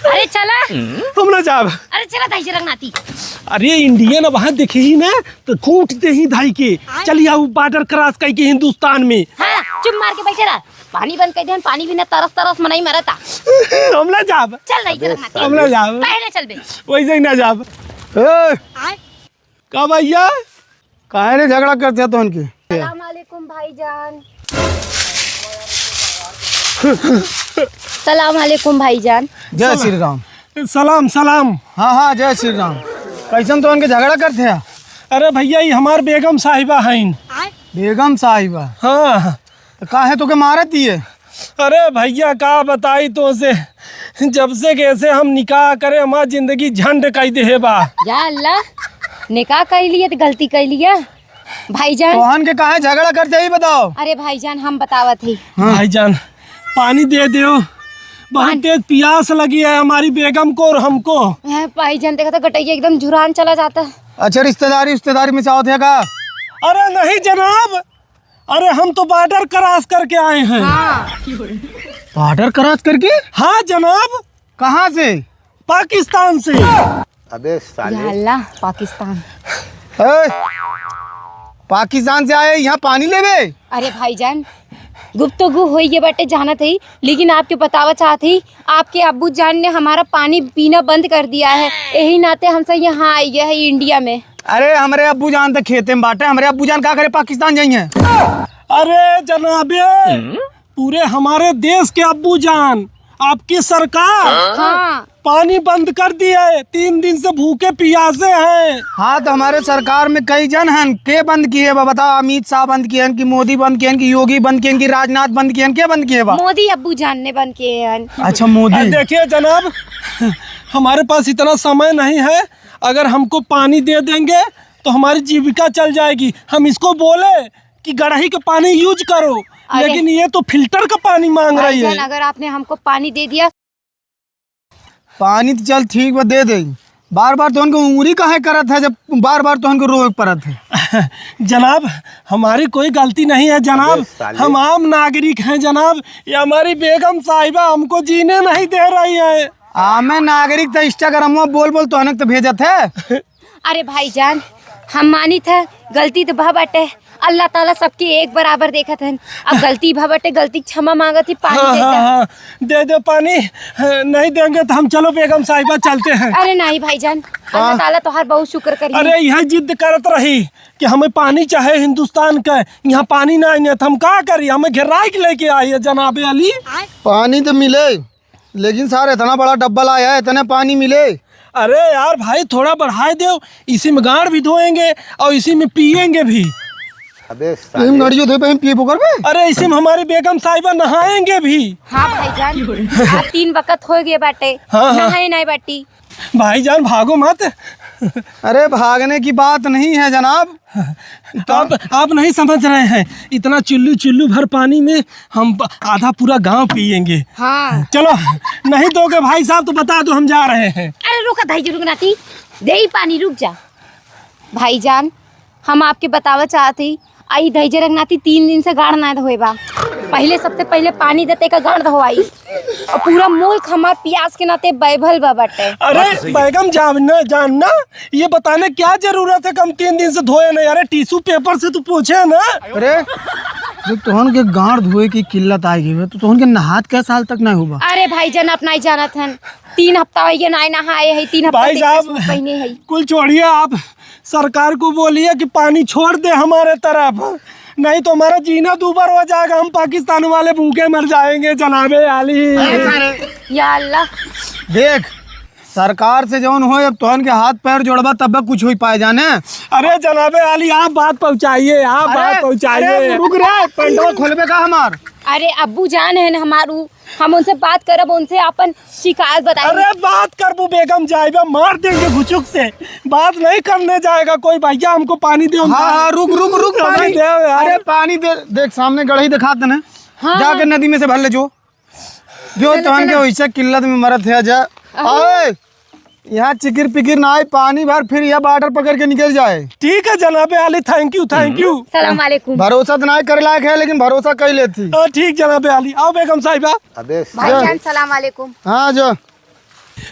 अरे चला तुम ना जाब। अरे चला दाई जरंग नाती। अरे इंडियन वहाँ देखे ही ना तो कूटते ही धाई के चलिए आओ बॉर्डर क्रॉस कर के हिंदुस्तान में। हाँ चुप मार के बैठे रहा। पानी बंद कर दे, पानी भी ना तरस तरस मनाई मरता। हम ना जाब। चल दाई जरंग नाती। हम ना जाब। काहे ना चल बे। वैसे ही ना जाब। का भैया काहे ने झगड़ा करते हैं तो उनके? सलाम अलैकुम भाईजान। सलाम अलैकुम भाईजान। जय श्री राम। सलाम सलाम। हाँ जय श्री राम। कैसन तो उनके झगड़ा करते हैं? अरे भैया ये हमार बेगम साहिबा हैं। बेगम साहिबा? हाँ तो काहे तो के मारत ही है? अरे भैया का बताई तो से जब से कैसे हम निकाह करे हमार जिंदगी झंड कई दे बा। या अल्लाह, निकाह कर लिया तो गलती कर लिया भाईजान। तोहन के काहे झगड़ा करते ही बताओ। अरे भाईजान हम बतावत ही। भाईजान पानी दे दो, बहुत तेज प्यास लगी है हमारी बेगम को और हमको। भाईजान देखा तो गटैया एकदम झुरान चला जाता। अच्छा रिश्तेदारी में चाहते है का? अरे नहीं जनाब, अरे हम तो बॉर्डर क्रॉस करके आए हैं। हाँ। बॉर्डर क्रॉस करके? हाँ जनाब। कहाँ से? पाकिस्तान से। अबे साले। या अल्लाह, पाकिस्तान। पाकिस्तान से आए यहाँ पानी लेवे? अरे भाईजान गुफ्तगू हुई ये बटे जाना थी, लेकिन आपके बतावा चाहती आपके अब्बू जान ने हमारा पानी पीना बंद कर दिया है, यही नाते हमसे यहाँ आई है इंडिया में। अरे हमारे अब्बू जान तो खेते में बाटे, हमारे अब्बू जान क्या करे पाकिस्तान जाइए? अरे जनाबे पूरे हमारे देश के अब्बू जान आपकी सरकार हाँ। पानी बंद कर दिया है, 3 दिन से भूखे प्यासे हैं। हाँ तो हमारे सरकार में कई जन हैं, के बंद किए बा बताओ? अमित शाह बंद किए हैं कि मोदी बंद किए हैं कि योगी बंद किए हैं कि राजनाथ बंद किए हैं? के बंद किए बा? मोदी अब्बू जान ने बंद किए हैं। अच्छा मोदी। देखिए जनाब हमारे पास इतना समय नहीं है, अगर हमको पानी दे देंगे तो हमारी जीविका चल जाएगी। हम इसको बोले कि गड़ही का पानी यूज करो, लेकिन ये तो फिल्टर का पानी मांग रही है। अगर आपने हमको पानी दे दिया। पानी तो चल ठीक बा दे दे, बार बार तो उनको उंगली काहे करत है जब बार बार तो उनको रोक पड़त है? जनाब हमारी कोई गलती नहीं है जनाब, हम आम नागरिक हैं जनाब। ये हमारी बेगम साहिबा हमको जीने नहीं दे रही है। आमे नागरिक तो इंस्टाग्राम में बोल बोल तो तो भेजत है। अरे भाईजान हम मानी था गलती तो भा बाटे, अल्लाह ताला सबकी एक बराबर देखत है। अब गलती भा बाटे, गलती क्षमा मांगत ही पानी हाँ, देता। हाँ, दे दो पानी, नहीं देंगे तो हम चलो बेगम साहिबा चलते हैं। अरे नहीं भाईजान, अल्लाह ताला तोहार बहुत शुक्र करी। अरे यह जिद करत रही कि हमें पानी चाहे हिंदुस्तान का, यहाँ पानी ना आए तो हम क्या करिए? हमें घेराई के लेके आई है जनाबे अली। पानी तो मिले, लेकिन सारे इतना बड़ा डब्बा लाया है, इतने पानी मिले? अरे यार भाई थोड़ा बढ़ाए दो, इसी में गाड़ भी धोएंगे और इसी में पियेंगे भी। अबे गाड़ियों धोए पे पिए पोकर में? अरे इसी में हमारी बेगम साहिबा नहाएंगे भी। हाँ भाईजान आज 3 वक्त हो गए बाटे। हाँ। नहाए नहीं बाटी। भाईजान भागो मत। अरे भागने की बात नहीं है जनाब। तो आप नहीं समझ रहे हैं, इतना चुल्लू भर पानी में हम आधा पूरा गांव पियेंगे। हाँ। चलो नहीं दोगे भाई साहब तो बता दो, हम जा रहे हैं। अरे रुका भाई रुक नाती, दे ही पानी, रुक जा भाईजान। हम आपके बतावा चाहती आई धैर्य रखनाती 3 दिन से गाड़ ना धोए बा। पहले सबसे पहले पानी देते का गाड़ धोवाई और पूरा मुल्क हमार प्यास के नाते बैभल बा बटे। अरे बैगम जानना ये बताने क्या जरूरत है कि हम 3 दिन से धोए नहीं? अरे टिश्यू पेपर से तो पोछे ना। अरे जब तोहन के गाड़ धोए की किल्लत आएगी तो तोहन के नहात के साल तक नहीं होगा? अरे भाईजान अपना ही जाना था, 3 हफ्ता ये ना नहाए है, 3 हफ्ता भाई साहब पहने है। कुल छोड़िए, आप सरकार को बोलिए कि पानी छोड़ दे हमारे तरफ, नहीं तो हमारा जीना दूभर हो जाएगा, हम पाकिस्तान वाले भूखे मर जाएंगे जनाबे आली। या अल्लाह देख सरकार से जौन हो, अब तोहन के हाथ पैर जोड़बा तब कुछ हो पाए जाने। अरे जनाबे आली आप बात पहुँचाइए, आप बात पहुँचाइए। रुक रे, पेंटवा खोलबे का हमार? अरे अब्बू जान है ना हमारू, हम उनसे बात करब, उनसे अपन शिकायत बताएंगे। अरे बात कर वो बेगम जाएगा, मार देंगे घुचुक से, बात नहीं करने जाएगा कोई। भैया हमको पानी दे। हाँ रुक पानी दे यार। अरे पानी दे, देख सामने गढ़ी दिखा देना। हाँ। जाके नदी में से भर ले जो तोहन के वैसे किल्लत में मरत है। जा यहाँ चिकिर पिकिर ना आए, पानी भर फिर यह बॉर्डर पकड़ के निकल जाए। ठीक है जनाबे आली, थैंक यू। सलाम वालेकुम। भरोसा तो नहीं करे लायक है, लेकिन भरोसा कर लेती। ठीक जनाबे आली, आओ बेगम साहिबा। अबे भाईजान सलाम वालेकुम। हाँ जो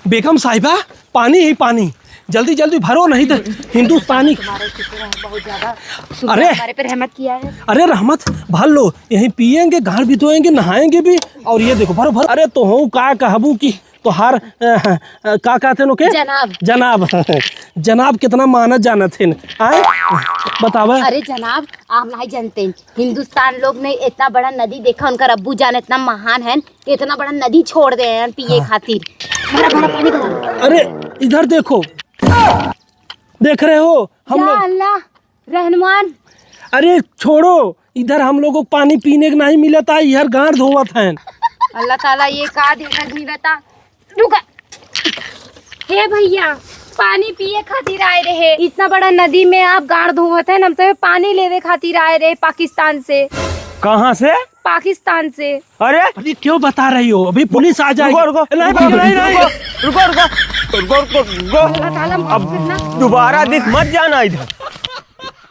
बेगम साहिबा पानी ही पानी, जल्दी जल्दी भरो नहीं तो हिंदुस्तानी। तुम्हारे शुक्र है बहुत ज्यादा, अरे! हमारे पे रहमत किया है। अरे रहमत भर लो, यहीं पियेंगे, गाड़ भी धोएंगे, नहाएंगे भी। और ये देखो भरो भरो। अरे तो हूँ का कहबू की तोहार का कहते नो के जनाब। जनाब जनाब कितना मानत जानत थे आए बतावा। अरे जनाब आप नहीं जानते, हिंदुस्तान लोग ने इतना बड़ा नदी देखा, उनका रब्बू जान इतना महान है कि इतना बड़ा नदी छोड़ दे हैं पिए खातिर। भरा भरा पानी भरा। अरे इधर देखो, देख रहे हो हम या लोग। अल्लाह रहनुमान। अरे छोड़ो, इधर हम लोगों को पानी पीने को नहीं मिला था, इधर गाड़ धोवत हैं। अल्लाह ताला ये का देखा नहीं रहता। रुका, हे भैया पानी पिए खातिर आए रहे, इतना बड़ा नदी में आप गाड़ धोवत हैं, हमसे पानी लेवे खातिर आए रहे पाकिस्तान से। कहाँ से? पाकिस्तान से। अरे अरे क्यों बता रही हो, अभी पुलिस आ जाएगी। रुको रुको नहीं भैया, नहीं नहीं रुको रुको रुको रुको रुको। अल्लाह ताला माफ करना। दोबारा दिख मत जाना इधर।